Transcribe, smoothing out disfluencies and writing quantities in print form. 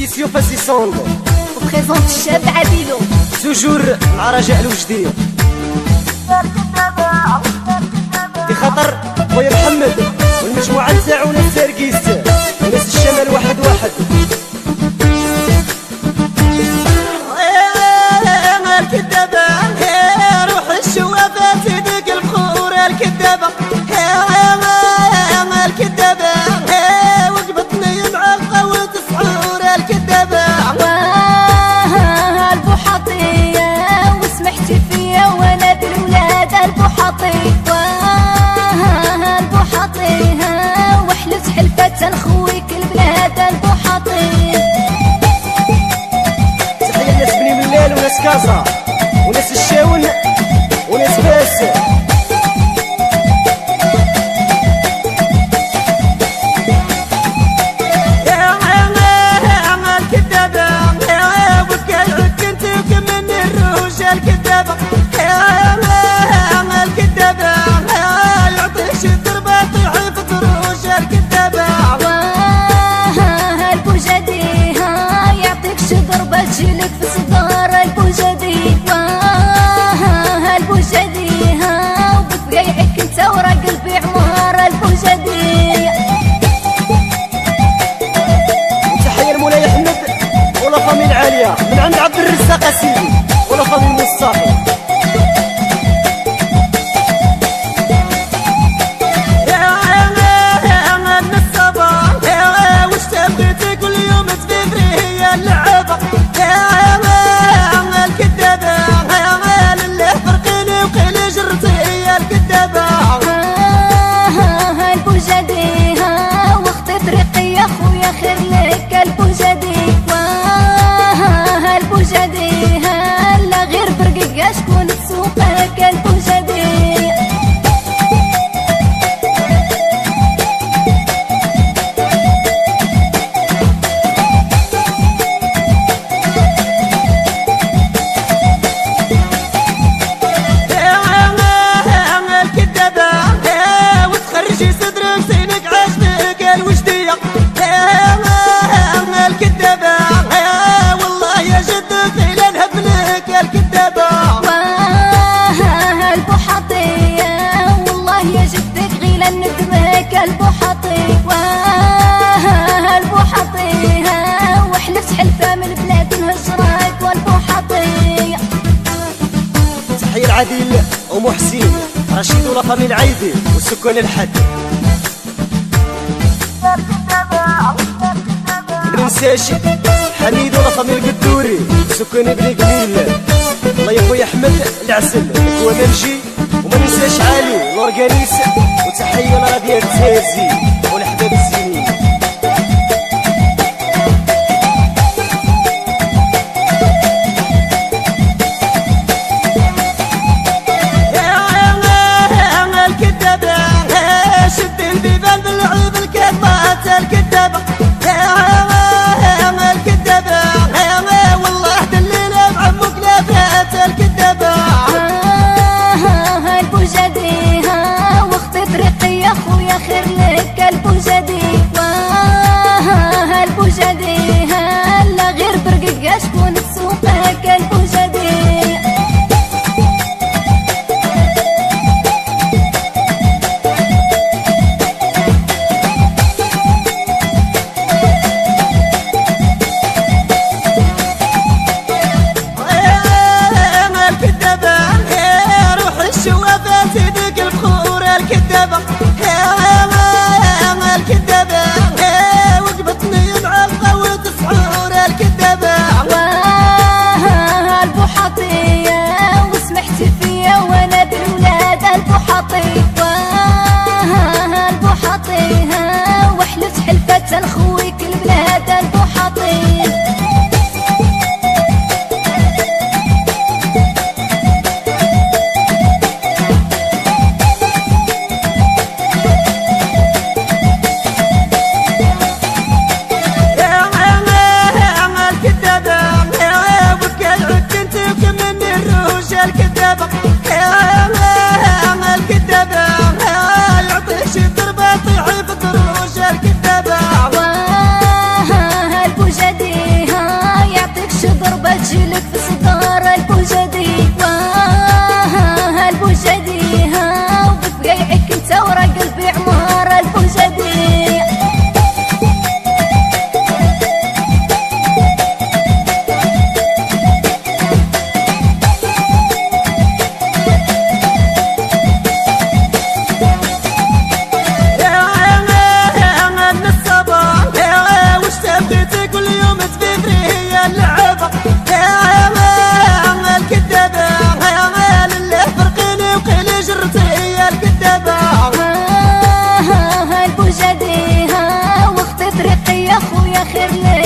édition fascissante. On présente Cheb Adilo toujours مع رجاء الوجدية. في خطر خويا محمد والمجموعة نتاعو ناس سارقيس وناس الشمال واحد واحد. الكدابة روح الشوافة تدق البخور الكدابة الكدابة وقبطني مع القوة سحور الكدابة البحطية وسمحتي فيا وانا بالولاد البحطية البحطية وحلت حلفة نخويك البلاد البحطية. تحية لناس بني ملال وناس كازا وناس الشاون وناس باس. الكدابة الكدابة يعطيش الضربة طيحي في طروش الكدابة البوجدي يعطيكش ضربة تجيلك في صدار البوجدي البوجدي وبفقايعك انت ورا قلبي عمار البوجدي. وتحية لمولاي احمد ولا فامي العالية من عند عبد الرزاق سيدي ولا فامي المصطفى. شكون تسوقك البوجدي. الكدابة وتخرجي صدرك زينك عجبك الوجدية الكدابة والله يا جدك إلى نهبلك الكدابة البحطية والله يا جدك غيلا ندمك البحطية البحطية وحلفت حلفة من بلاد الهجرات والبحطية. تحية العديل أم حسين رشيد ولا فامي العيدي والسكان الحد. مننساش حميد ولا فامي القدوري سكان بني قليل. الله يا خويا احمد العسل هو مرجي وما ننساش علي الاورغانيس. وتحيه لربيع التازي والحباب الزينين. الكدابة شد البيبان بالعيوب الكذبات الكدابة الكدابة والله دلينا بعمك لافات الكدابة البوجدي واختي طريقي يا خويا خير لك البوجدي البوجدي لا غير برقك شكون تسوقك البوجدي. تدق البخور الكدابة الكدابة وقبطني مع القوة يا خويا خير لك